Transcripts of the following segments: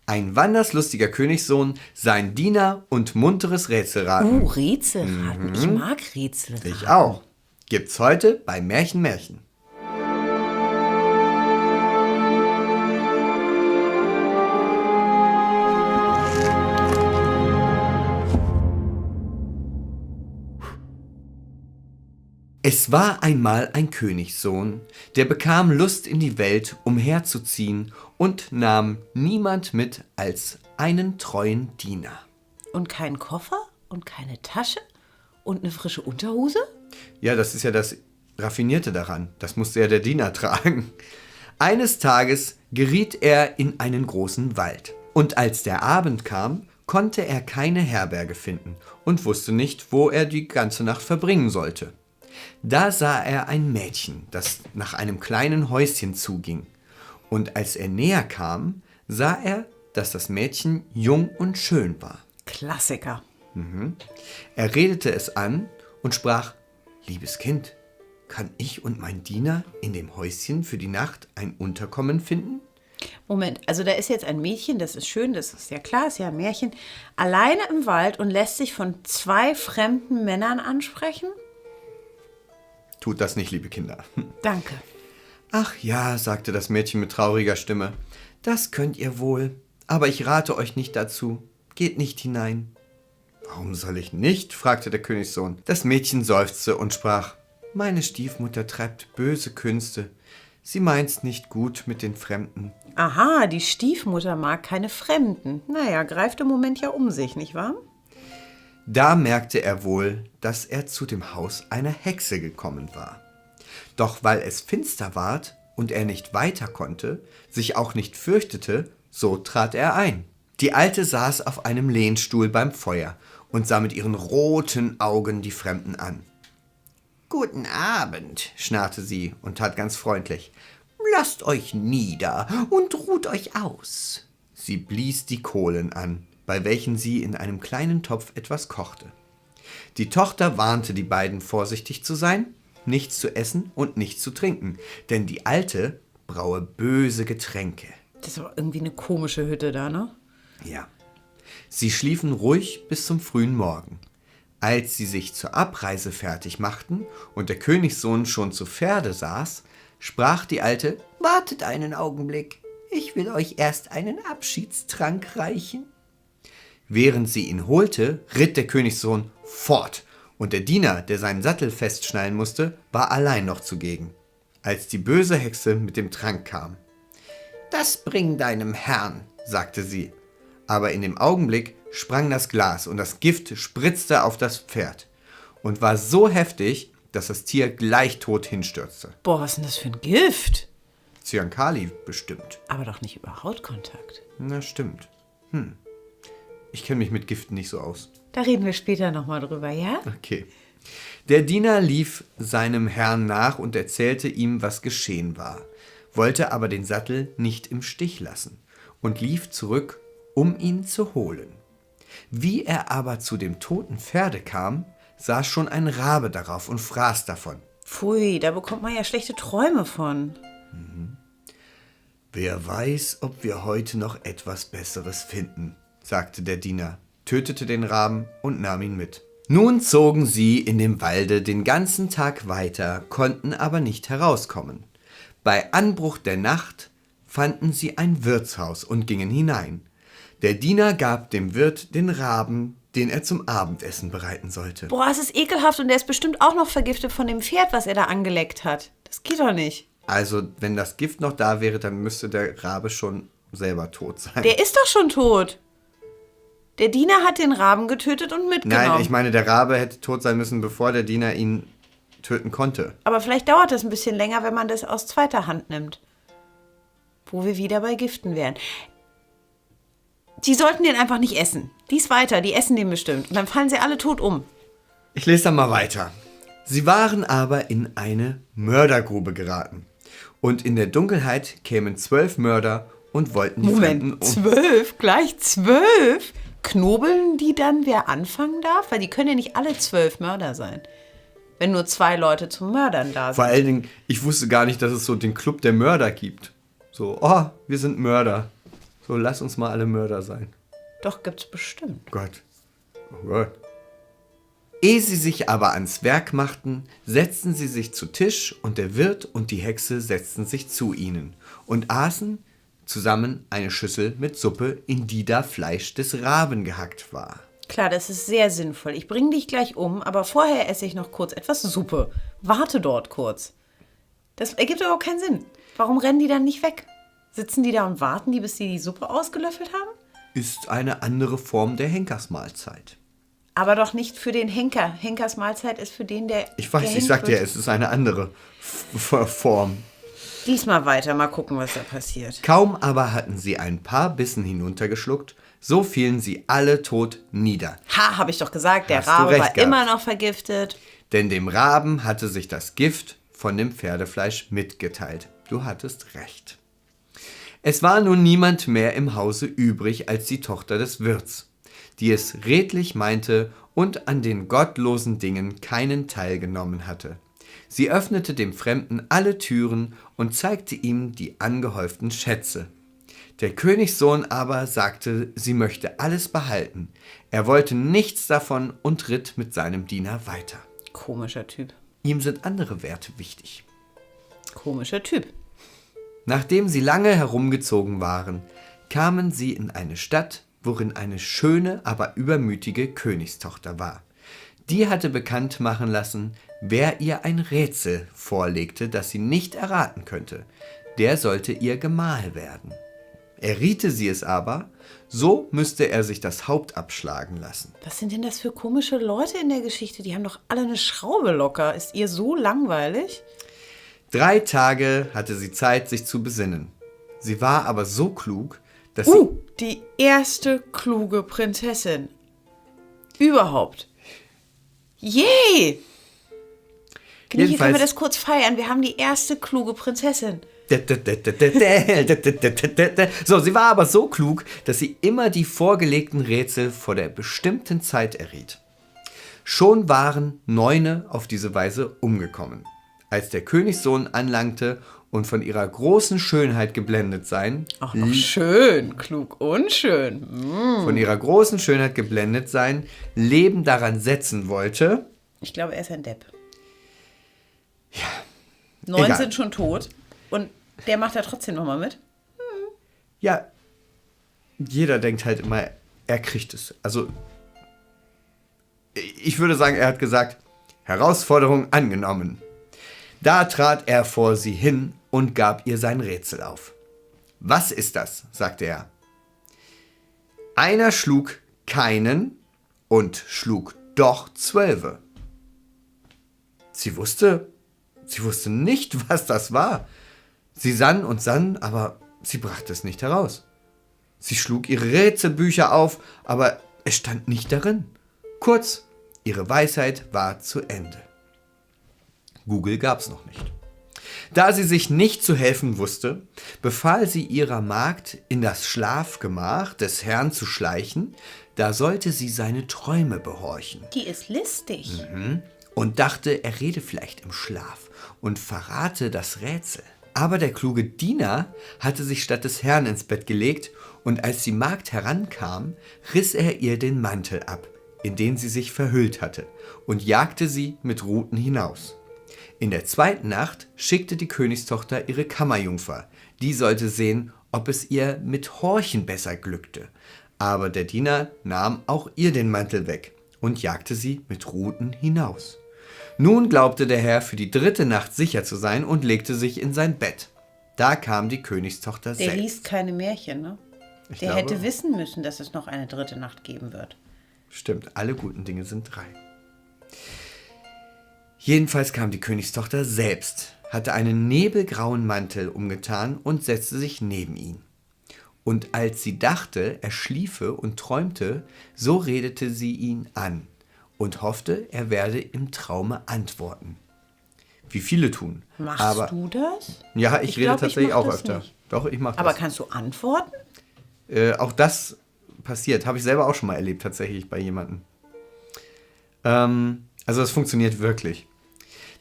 Ein wanderslustiger Königssohn, sein Diener und munteres Rätselraten. Rätselraten. Ich mag Rätselraten. Ich auch. Gibt's heute bei Märchen Märchen. Es war einmal ein Königssohn, der bekam Lust in die Welt umherzuziehen und nahm niemand mit als einen treuen Diener. Und kein Koffer und keine Tasche und eine frische Unterhose? Ja, das ist ja das Raffinierte daran. Das musste ja der Diener tragen. Eines Tages geriet er in einen großen Wald. Und als der Abend kam, konnte er keine Herberge finden und wusste nicht, wo er die ganze Nacht verbringen sollte. Da sah er ein Mädchen, das nach einem kleinen Häuschen zuging. Und als er näher kam, sah er, dass das Mädchen jung und schön war. Klassiker. Er redete es an und sprach: Liebes Kind, kann ich und mein Diener in dem Häuschen für die Nacht ein Unterkommen finden? Moment, also da ist jetzt ein Mädchen, das ist schön, das ist ja klar, ist ja ein Märchen, alleine im Wald und lässt sich von 2 fremden Männern ansprechen? Tut das nicht, liebe Kinder. Danke. Ach ja, sagte das Mädchen mit trauriger Stimme, das könnt ihr wohl, aber ich rate euch nicht dazu. Geht nicht hinein. Warum soll ich nicht? Fragte der Königssohn. Das Mädchen seufzte und sprach: Meine Stiefmutter treibt böse Künste. Sie meint's nicht gut mit den Fremden. Aha, die Stiefmutter mag keine Fremden. Naja, greift im Moment ja um sich, nicht wahr? Da merkte er wohl, dass er zu dem Haus einer Hexe gekommen war. Doch weil es finster ward und er nicht weiter konnte, sich auch nicht fürchtete, so trat er ein. Die Alte saß auf einem Lehnstuhl beim Feuer und sah mit ihren roten Augen die Fremden an. »Guten Abend«, schnarrte sie und tat ganz freundlich. »Lasst euch nieder und ruht euch aus.« Sie blies die Kohlen an, bei welchen sie in einem kleinen Topf etwas kochte. Die Tochter warnte die beiden, vorsichtig zu sein, nichts zu essen und nichts zu trinken, denn die Alte braue böse Getränke. Das ist aber irgendwie eine komische Hütte da, ne? Ja. Sie schliefen ruhig bis zum frühen Morgen. Als sie sich zur Abreise fertig machten und der Königssohn schon zu Pferde saß, sprach die Alte: »Wartet einen Augenblick, ich will euch erst einen Abschiedstrank reichen.« Während sie ihn holte, ritt der Königssohn fort, und der Diener, der seinen Sattel festschnallen musste, war allein noch zugegen, als die böse Hexe mit dem Trank kam. »Das bring deinem Herrn«, sagte sie, aber in dem Augenblick sprang das Glas und das Gift spritzte auf das Pferd und war so heftig, dass das Tier gleich tot hinstürzte. Boah, was ist denn das für ein Gift? Zyankali bestimmt. Aber doch nicht über Hautkontakt. Na, stimmt. Ich kenne mich mit Giften nicht so aus. Da reden wir später nochmal drüber, ja? Okay. Der Diener lief seinem Herrn nach und erzählte ihm, was geschehen war, wollte aber den Sattel nicht im Stich lassen und lief zurück, um ihn zu holen. Wie er aber zu dem toten Pferde kam, saß schon ein Rabe darauf und fraß davon. Pfui, da bekommt man ja schlechte Träume von. »Wer weiß, ob wir heute noch etwas Besseres finden«, sagte der Diener, tötete den Raben und nahm ihn mit. Nun zogen sie in dem Walde den ganzen Tag weiter, konnten aber nicht herauskommen. Bei Anbruch der Nacht fanden sie ein Wirtshaus und gingen hinein. Der Diener gab dem Wirt den Raben, den er zum Abendessen bereiten sollte. Boah, es ist ekelhaft und der ist bestimmt auch noch vergiftet von dem Pferd, was er da angeleckt hat. Das geht doch nicht. Also, wenn das Gift noch da wäre, dann müsste der Rabe schon selber tot sein. Der ist doch schon tot. Der Diener hat den Raben getötet und mitgenommen. Nein, ich meine, der Rabe hätte tot sein müssen, bevor der Diener ihn töten konnte. Aber vielleicht dauert das ein bisschen länger, wenn man das aus zweiter Hand nimmt. Wo wir wieder bei Giften wären. Die sollten den einfach nicht essen. Dies weiter, die essen den bestimmt. Und dann fallen sie alle tot um. Ich lese dann mal weiter. Sie waren aber in eine Mördergrube geraten. Und in der Dunkelheit kämen 12 Mörder und wollten die Fremden um. 12? Gleich 12? Knobeln die dann, wer anfangen darf? Weil die können ja nicht alle 12 Mörder sein. Wenn nur 2 Leute zum Mördern da sind. Vor allen Dingen, ich wusste gar nicht, dass es so den Club der Mörder gibt. So, oh, wir sind Mörder. So, lass uns mal alle Mörder sein. Doch, gibt's bestimmt. Gott. Oh Gott. Ehe sie sich aber ans Werk machten, setzten sie sich zu Tisch und der Wirt und die Hexe setzten sich zu ihnen und aßen zusammen eine Schüssel mit Suppe, in die da Fleisch des Raben gehackt war. Klar, das ist sehr sinnvoll. Ich bringe dich gleich um, aber vorher esse ich noch kurz etwas Suppe. Warte dort kurz. Das ergibt aber auch keinen Sinn. Warum rennen die dann nicht weg? Sitzen die da und warten die, bis sie die Suppe ausgelöffelt haben? Ist eine andere Form der Henkersmahlzeit. Aber doch nicht für den Henker. Henkers Mahlzeit ist für den, der Ich weiß, ich gehängt sag dir, wird. es ist eine andere Form. Diesmal weiter, mal gucken, was da passiert. Kaum aber hatten sie ein paar Bissen hinuntergeschluckt, so fielen sie alle tot nieder. Ha, habe ich doch gesagt, der Hast du Rabe recht war gehabt. immer noch vergiftet. Denn dem Raben hatte sich das Gift von dem Pferdefleisch mitgeteilt. Du hattest recht. Es war nun niemand mehr im Hause übrig als die Tochter des Wirts, die es redlich meinte und an den gottlosen Dingen keinen Teil genommen hatte. Sie öffnete dem Fremden alle Türen und zeigte ihm die angehäuften Schätze. Der Königssohn aber sagte, sie möchte alles behalten. Er wollte nichts davon und ritt mit seinem Diener weiter. Komischer Typ. Ihm sind andere Werte wichtig. Komischer Typ. Nachdem sie lange herumgezogen waren, kamen sie in eine Stadt, worin eine schöne, aber übermütige Königstochter war. Die hatte bekannt machen lassen, wer ihr ein Rätsel vorlegte, das sie nicht erraten könnte. Der sollte ihr Gemahl werden. Erriete sie es aber, so müsste er sich das Haupt abschlagen lassen. Was sind denn das für komische Leute in der Geschichte? Die haben doch alle eine Schraube locker. Ist ihr so langweilig? 3 Tage hatte sie Zeit, sich zu besinnen. Sie war aber so klug, dass sie... Die erste kluge Prinzessin. Überhaupt. Yay! Knieche, können wir das kurz feiern? Wir haben die erste kluge Prinzessin. So, sie war aber so klug, dass sie immer die vorgelegten Rätsel vor der bestimmten Zeit erriet. Schon waren 9 auf diese Weise umgekommen. Als der Königssohn anlangte und von ihrer großen Schönheit geblendet sein, Ach, noch schön, klug und schön. von ihrer großen Schönheit geblendet sein, Leben daran setzen wollte, Ich glaube, er ist ein Depp. Ja. 9 egal. sind schon tot und der macht da trotzdem nochmal mit. ja, jeder denkt halt immer, er kriegt es. Also, ich würde sagen, er hat gesagt, Herausforderung angenommen. Da trat er vor sie hin und gab ihr sein Rätsel auf. Was ist das? Sagte er. Einer schlug keinen und schlug doch 12. Sie wusste nicht, was das war. Sie sann und sann, aber sie brachte es nicht heraus. Sie schlug ihre Rätselbücher auf, aber es stand nicht darin. Kurz, ihre Weisheit war zu Ende. Google gab's noch nicht. Da sie sich nicht zu helfen wusste, befahl sie ihrer Magd, in das Schlafgemach des Herrn zu schleichen, da sollte sie seine Träume behorchen. Die ist listig. Und dachte, er rede vielleicht im Schlaf und verrate das Rätsel. Aber der kluge Diener hatte sich statt des Herrn ins Bett gelegt, und als die Magd herankam, riss er ihr den Mantel ab, in den sie sich verhüllt hatte, und jagte sie mit Ruten hinaus. In der 2. Nacht schickte die Königstochter ihre Kammerjungfer. Die sollte sehen, ob es ihr mit Horchen besser glückte. Aber der Diener nahm auch ihr den Mantel weg und jagte sie mit Ruten hinaus. Nun glaubte der Herr für die 3. Nacht sicher zu sein und legte sich in sein Bett. Da kam die Königstochter Der selbst. liest keine Märchen, ne? Ich Der glaube, hätte wissen müssen, dass es noch eine 3. Nacht geben wird. Stimmt, alle guten Dinge sind 3. Jedenfalls kam die Königstochter selbst, hatte einen nebelgrauen Mantel umgetan und setzte sich neben ihn. Und als sie dachte, er schliefe und träumte, so redete sie ihn an und hoffte, er werde im Traume antworten. Wie viele tun. Machst du das? Ja, ich rede glaub, tatsächlich mach auch das öfter. nicht. Doch, ich mache Aber das. kannst du antworten? Auch das passiert. Habe ich selber auch schon mal erlebt, tatsächlich bei jemandem. Also es funktioniert wirklich.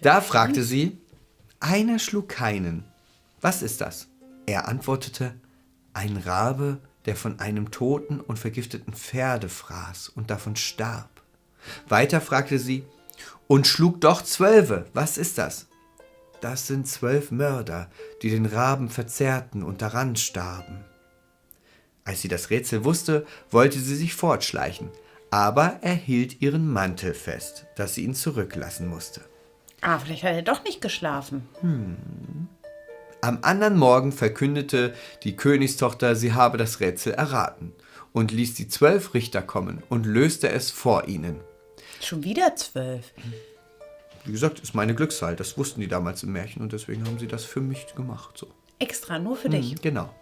Da fragte sie, einer schlug keinen. Was ist das? Er antwortete, ein Rabe der von einem toten und vergifteten Pferde fraß und davon starb. Weiter fragte sie, und schlug doch 12. Was ist das? Das sind 12 Mörder, die den Raben verzehrten und daran starben. Als sie das Rätsel wusste, wollte sie sich fortschleichen, aber er hielt ihren Mantel fest, dass sie ihn zurücklassen musste. Ah, vielleicht hat er doch nicht geschlafen. Am anderen Morgen verkündete die Königstochter, sie habe das Rätsel erraten und ließ die 12 Richter kommen und löste es vor ihnen. Schon wieder 12. Wie gesagt, ist meine Glückszahl. Das wussten die damals im Märchen und deswegen haben sie das für mich gemacht. So. Extra, nur für dich. Genau.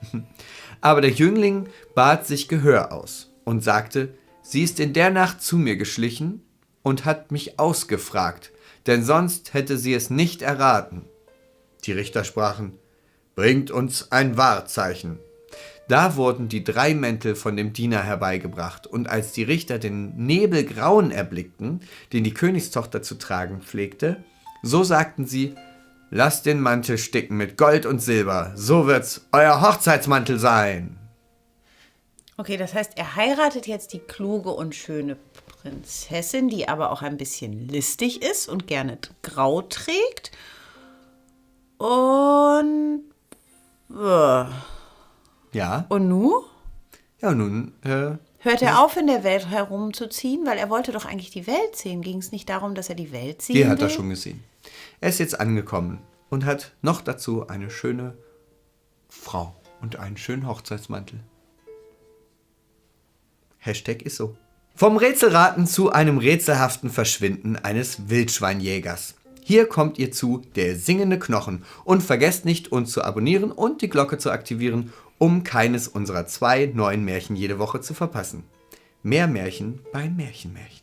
Aber der Jüngling bat sich Gehör aus und sagte, sie ist in der Nacht zu mir geschlichen und hat mich ausgefragt, denn sonst hätte sie es nicht erraten. Die Richter sprachen, bringt uns ein Wahrzeichen. Da wurden die 3 Mäntel von dem Diener herbeigebracht, und als die Richter den Nebelgrauen erblickten, den die Königstochter zu tragen pflegte, so sagten sie, lasst den Mantel sticken mit Gold und Silber, so wird's euer Hochzeitsmantel sein. Okay, das heißt, er heiratet jetzt die kluge und schöne Prinzessin, die aber auch ein bisschen listig ist und gerne grau trägt. Und... Ja, Und nu? ja nun, Hört er auf, in der Welt herumzuziehen? Weil er wollte doch eigentlich die Welt sehen. Ging es nicht darum, dass er die Welt sehen die hat will? er schon gesehen. Er ist jetzt angekommen und hat noch dazu eine schöne Frau und einen schönen Hochzeitsmantel. Hashtag ist so. Vom Rätselraten zu einem rätselhaften Verschwinden eines Wildschweinjägers. Hier kommt ihr zu der singende Knochen und vergesst nicht, uns zu abonnieren und die Glocke zu aktivieren, um keines unserer 2 neuen Märchen jede Woche zu verpassen. Mehr Märchen bei Märchenmärchen.